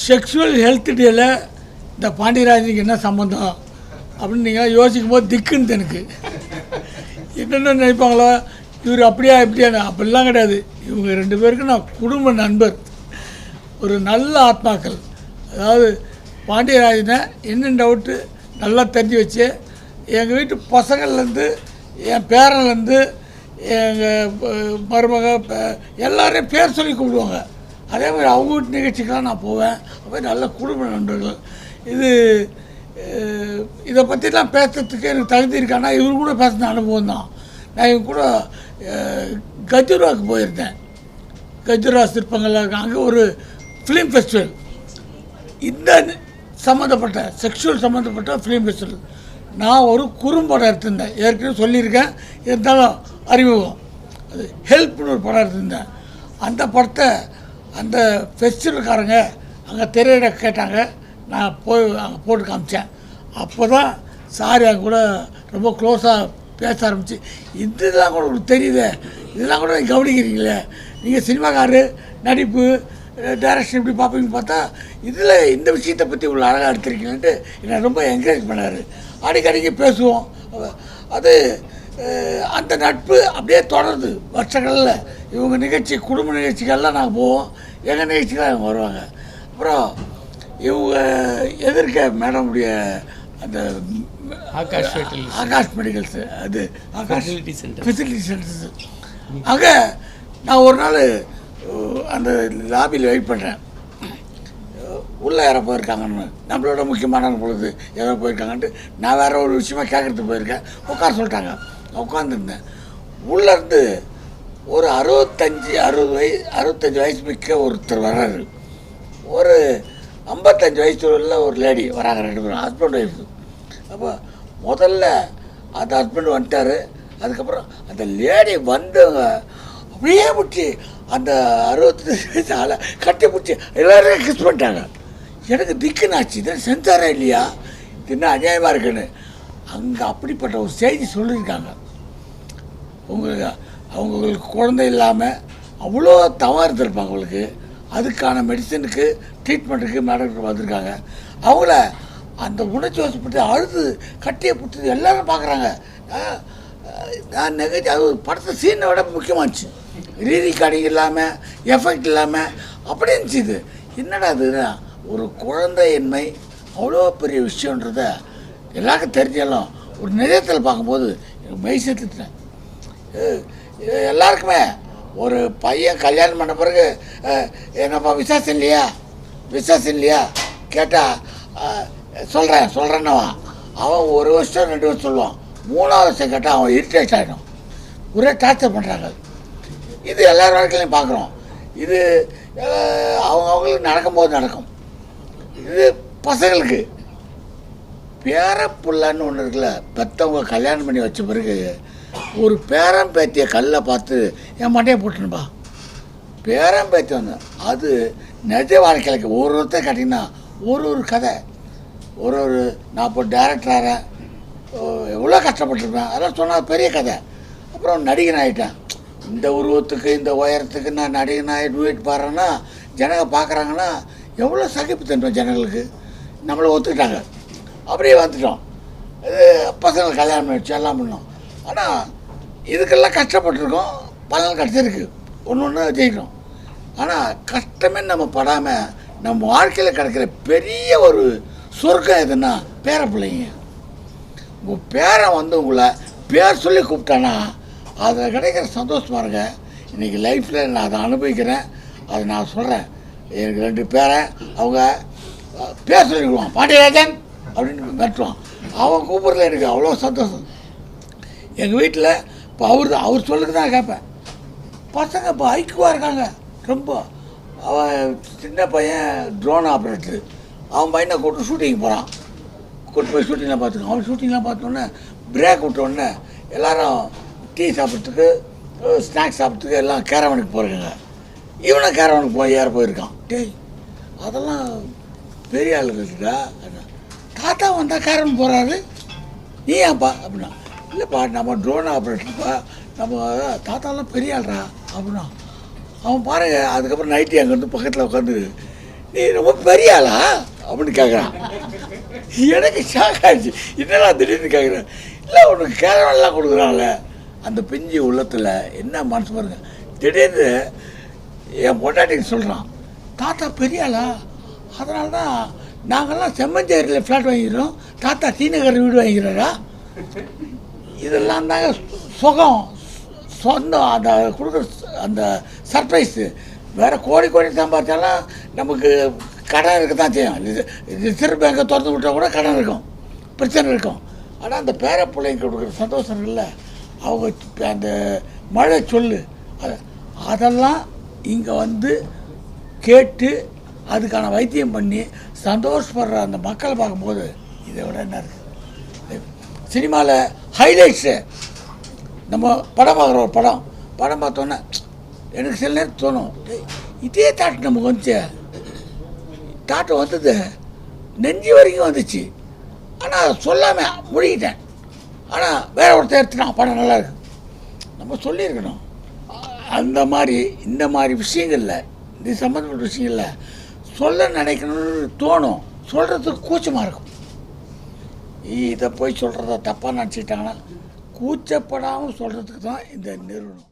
Sexual health டேல இந்த பாண்டியராஜனுக்கு என்ன சம்மந்தம் அப்படின்னு நீங்கள் யோசிக்கும் போது திக்குன்னு எனக்கு என்னென்ன நினைப்பாங்களோ இவர் அப்படியா இப்படியா அப்படிலாம் கிடையாது. இவங்க 2 பேருக்கும் நான் குடும்ப நண்பர், ஒரு நல்ல ஆத்மாக்கள். அதாவது பாண்டியராஜனை என்ன டவுட்டு நல்லா தெரிஞ்சு வச்சு எங்கள் வீட்டு பசங்கள்லேருந்து என் பேரன்லேருந்து எங்கள் மருமக எல்லோரையும் பேர் சொல்லி கூப்பிடுவாங்க. அதே மாதிரி அவங்க வீட்டு நிகழ்ச்சிக்கெலாம் நான் போவேன். அப்போ நல்ல குடும்ப நண்பர்கள். இதை பற்றிலாம் பேசுறதுக்கு எனக்கு தகுதி இருக்கான்னா இவரு கூட பேசின அனுபவம் தான். நான் இவங்க கூட கஜுராவுக்கு போயிருந்தேன். கஜுரா சிற்பங்கள்லாம் இருக்காங்க. அங்கே ஒரு ஃபிலிம் ஃபெஸ்டிவல், இந்த சம்மந்தப்பட்ட செக்ஷுவல் சம்மந்தப்பட்ட ஃபிலிம் ஃபெஸ்டிவல். நான் ஒரு குறும்படம் எடுத்திருந்தேன், ஏற்கனவே சொல்லியிருக்கேன், இருந்தாலும் அறிமுகம். அது ஹெல்ப்னு ஒரு படம் எடுத்திருந்தேன். அந்த படத்தை அந்த ஃபெஸ்டிவல்காரங்க அங்கே திரையிட கேட்டாங்க. நான் போய் அங்கே போட்டு காமிச்சேன். அப்போ தான் சார் என் கூட ரொம்ப க்ளோஸாக பேச ஆரம்பிச்சு, இதெல்லாம் கூட உங்களுக்கு தெரியுது, இதெல்லாம் கூட கவனிக்கிறீங்களே, நீங்கள் சினிமாக்காரு, நடிப்பு, டைரக்ஷன் இப்படி பார்ப்பீங்கன்னு பார்த்தா இதில் இந்த விஷயத்தை பற்றி இவ்வளோ அழகாக எடுத்துருக்கீங்கன்ட்டு என்னை ரொம்ப என்கரேஜ் பண்ணார். அடிக்கடிக்கு பேசுவோம். அது அந்த நட்பு அப்படியே தொடருது வருஷங்களில். இவங்க நிகழ்ச்சி, குடும்ப நிகழ்ச்சிகள்லாம் நாங்கள் போவோம், எங்கள் நிகழ்ச்சிகளாக இவங்க வருவாங்க. அப்புறம் இவங்க எதிர்க்க மேடமுடைய அந்த ஆகாஷ் மெடிக்கல்ஸு, அது ஆகாஷ் ஃபெசிலிட்டி சென்டர்ஸு, அங்கே நான் ஒரு நாள் அந்த லாபியில் வெயிட் பண்ணுறேன். உள்ளே யாரோ போயிருக்காங்கன்னு, நம்மளோட முக்கியமான பொழுது யாரோ போயிருக்காங்கன்ட்டு நான் வேறு ஒரு விஷயமா கேட்குறதுக்கு போயிருக்கேன். உட்கார சொல்லிட்டாங்க. உட்காந்துருந்தேன். உள்ளேருந்து ஒரு 65 வயசு மிக்க ஒருத்தர் வர்றாரு. ஒரு 55 வயசு உள்ள ஒரு லேடி வராங்க, 2 பேரும் ஹஸ்பண்ட் ஒய்ஃபு. அப்போ முதல்ல அந்த ஹஸ்பண்ட் வந்துட்டார். அதுக்கப்புறம் அந்த லேடி வந்தவங்க அப்படியே பிடிச்சி அந்த 65 வயசு ஆளை கட்டி பிடிச்சி எல்லோரும் கிஸ் பண்ணிட்டாங்க. எனக்கு திக்குன்னு ஆச்சு, இதெல்லாம் சென்சாரா இல்லையா, இது என்ன அநியாயமாக இருக்குன்னு. அங்கே அப்படிப்பட்ட ஒரு செய்தி சொல்லியிருக்காங்க. அவங்களுக்கு குழந்தை இல்லாமல் அவ்வளோ தவறு இருந்திருப்பாங்க. அவங்களுக்கு அதுக்கான மெடிசனுக்கு ட்ரீட்மெண்ட்டுக்கு மேடம் வந்திருக்காங்க. அவங்கள அந்த உணர்ச்சி வசப்பட்டு அழுது கட்டியை பிடிச்சது எல்லோரும் பார்க்குறாங்க. நான் நிகழ்ச்சி அது படத்தை சீனை விட முக்கியமாச்சு. ரீரிகார்டிங் இல்லாமல், எஃபெக்ட் இல்லாமல் அப்படி இருந்துச்சு. இது என்னடா இதுன்னா ஒரு குழந்தையின்மை அவ்வளோ பெரிய விஷயன்றத எல்லாருக்கும் தெரிஞ்சாலும் ஒரு நிலையத்தில் பார்க்கும்போது எனக்கு மெய் சேர்த்துட்டேன். எல்லாருக்குமே ஒரு பையன் கல்யாணம் பண்ண பிறகு என்னப்பா விசேஷம் இல்லையா கேட்டால் சொல்கிறேன்னவா அவன் 1 வருஷம் 2 வருஷம் சொல்லுவான். 3ஆவது வருஷம் கேட்டால் அவன் இரிட்டேட் ஆகிடும். ஒரே டார்ச்சர் பண்ணுறாங்க. இது எல்லார் வாழ்க்கையிலையும் பார்க்குறோம். இது அவங்களுக்கு நடக்கும்போது நடக்கும். இது பசங்களுக்கு பேரப்புள்ளன்னு ஒன்று இருக்குல்ல, பெற்றவங்க கல்யாணம் பண்ணி வச்ச பிறகு ஒரு பேரம் பேத்தியை கல்லை பார்த்து என் மண்டையை போட்டுனுப்பா. பேரம் பேத்தி வந்து அது நிஜ வாழ்க்கைக்கு ஒருத்தர் கேட்டிங்கன்னா ஒரு கதை, நான் இப்போ டேரக்டராக எவ்வளோ கஷ்டப்பட்டுருப்பேன், அதெல்லாம் சொன்னால் பெரிய கதை. அப்புறம் நடிகன் ஆகிட்டேன். இந்த உருவத்துக்கு இந்த உயரத்துக்கு நான் நடிகன் ஆகி டூயட் பாடுறேன்னா ஜனங்க பார்க்குறாங்கன்னா எவ்வளோ சகிப்பு தன்பேன் ஜனங்களுக்கு. நம்மளை ஒத்துக்கிட்டாங்க, அப்படியே வந்துட்டோம். இது பசங்களை கல்யாணம் வச்சு எல்லாம் பண்ணோம். ஆனால் இதுக்கெல்லாம் கஷ்டப்பட்டுருக்கோம், பலன் கிடச்சிருக்கு, ஒன்று ஜெயிக்கிறோம். ஆனால் கஷ்டமே நம்ம படாமல் நம்ம வாழ்க்கையில் கிடைக்கிற பெரிய ஒரு சொர்க்கம் எதுன்னா பேர பிள்ளைங்க. உங்கள் பேரன் வந்து உங்களை பேர் சொல்லி கூப்பிட்டானா அதில் கிடைக்கிற சந்தோஷமாக இருங்க. இன்றைக்கி லைஃப்பில் நான் அதை அனுபவிக்கிறேன். அதை நான் சொல்கிறேன். எனக்கு 2 பேரன், அவங்க பேர் சொல்லிக்குவான், பாண்டியராஜன் அப்படின்னு மெட்டுவான். அவன் கூப்பிட்றதுல எனக்கு அவ்வளோ சந்தோஷம். எங்கள் வீட்டில் இப்போ அவர் சொல்லுறது தான் கேட்பேன். பசங்க இப்போ ஐக்குவாக இருக்காங்க ரொம்ப. அவன் சின்ன பையன் ட்ரோன் ஆப்ரேட்டரு, அவன் பையனை கூப்பிட்டு ஷூட்டிங் போகிறான். கூப்பிட்டு போய் ஷூட்டிங்லாம் பார்த்துக்கோ. அவன் ஷூட்டிங்லாம் பார்த்தோன்னே பிரேக் விட்டோடனே எல்லோரும் டீ சாப்பிட்றதுக்கு, ஸ்நாக்ஸ் சாப்பிட்றதுக்கு எல்லாம் கேரவனுக்கு போகிறாங்க. இவனை கேரவனுக்கு ஏற போயிருக்கான். டேய் அதெல்லாம் பெரிய ஆளுங்கடா. தாத்தா வந்தால் கேரவன் போகிறாரு, நீ ஏன்ப்பா அப்படின்னா. இல்லைப்பா நம்ம ட்ரோன் ஆப்ரேட்டர்ப்பா, நம்ம தாத்தாலாம் பெரிய ஆள்றா அப்படின்னா. அவன் பாருங்க. அதுக்கப்புறம் நைட்டு அங்கேருந்து பக்கத்தில் உட்காந்து நீ ரொம்ப பெரிய ஆளா அப்படின்னு கேட்குறான். எனக்கு ஷாக் ஆகிடுச்சு. என்னடா திடீர்னு கேட்குறேன். இல்லை உனக்கு கேரளெல்லாம் கொடுக்குறான்ல அந்த பிஞ்சு உள்ளத்தில் என்ன மனசு பாருங்க. திடீர்னு என் பொண்டாட்டிக்கு சொல்கிறான், தாத்தா பெரிய ஆளா, அதனால தான் நாங்கள்லாம் செம்மஞ்சேரியில் ஃப்ளாட் வாங்கிக்கிறோம், தாத்தா டீநகர் வீடு வாங்கிக்கிறாரா. இதெல்லாம் தாங்க சுகம், சொந்தம், அந்த கொடுக்குற அந்த சர்ப்ரைஸு. வேறு கோடி கோடி சம்பாதிச்சாலும் நமக்கு கடன் இருக்க தான் செய்யும். ரிசர்வ் பேங்கை திறந்து விட்டால் கூட கடன் இருக்கும், பிரச்சனை இருக்கும். ஆனால் அந்த பேர பிள்ளைங்க கொடுக்குற சந்தோஷம் இல்லை, அவங்க அந்த மழை சொல்லு அதெல்லாம் இங்கே வந்து கேட்டு அதுக்கான வைத்தியம் பண்ணி சந்தோஷப்படுற அந்த மக்களை பார்க்கும்போது இதை விட என்ன இருக்குது. சினிமாவில் ஹைலைட்ஸு நம்ம படம் பார்க்குற ஒரு படம் பார்த்தோன்னே எனக்கு சில நேரம் தோணும், இதே தாட்டு நமக்கு வந்துச்சு, தாட்டு வந்தது நெஞ்சு வரைக்கும் வந்துச்சு. ஆனால் சொல்லாமல் முழுகிட்டேன். ஆனால் வேற ஒருத்தர் எடுத்துனா படம் நல்லா இருக்கு, நம்ம சொல்லியிருக்கணும். அந்த மாதிரி இந்த மாதிரி விஷயங்களில், இது சம்மந்தப்பட்ட விஷயங்களில் சொல்ல நினைக்கணும்னு தோணும், சொல்கிறதுக்கு கூச்சமாக இருக்கும். இதை போய் சொல்கிறத தப்பாக நினச்சிக்கிட்டாங்கன்னா கூச்சப்படாமல் சொல்கிறதுக்கு தான் இந்த நிறுவனம்.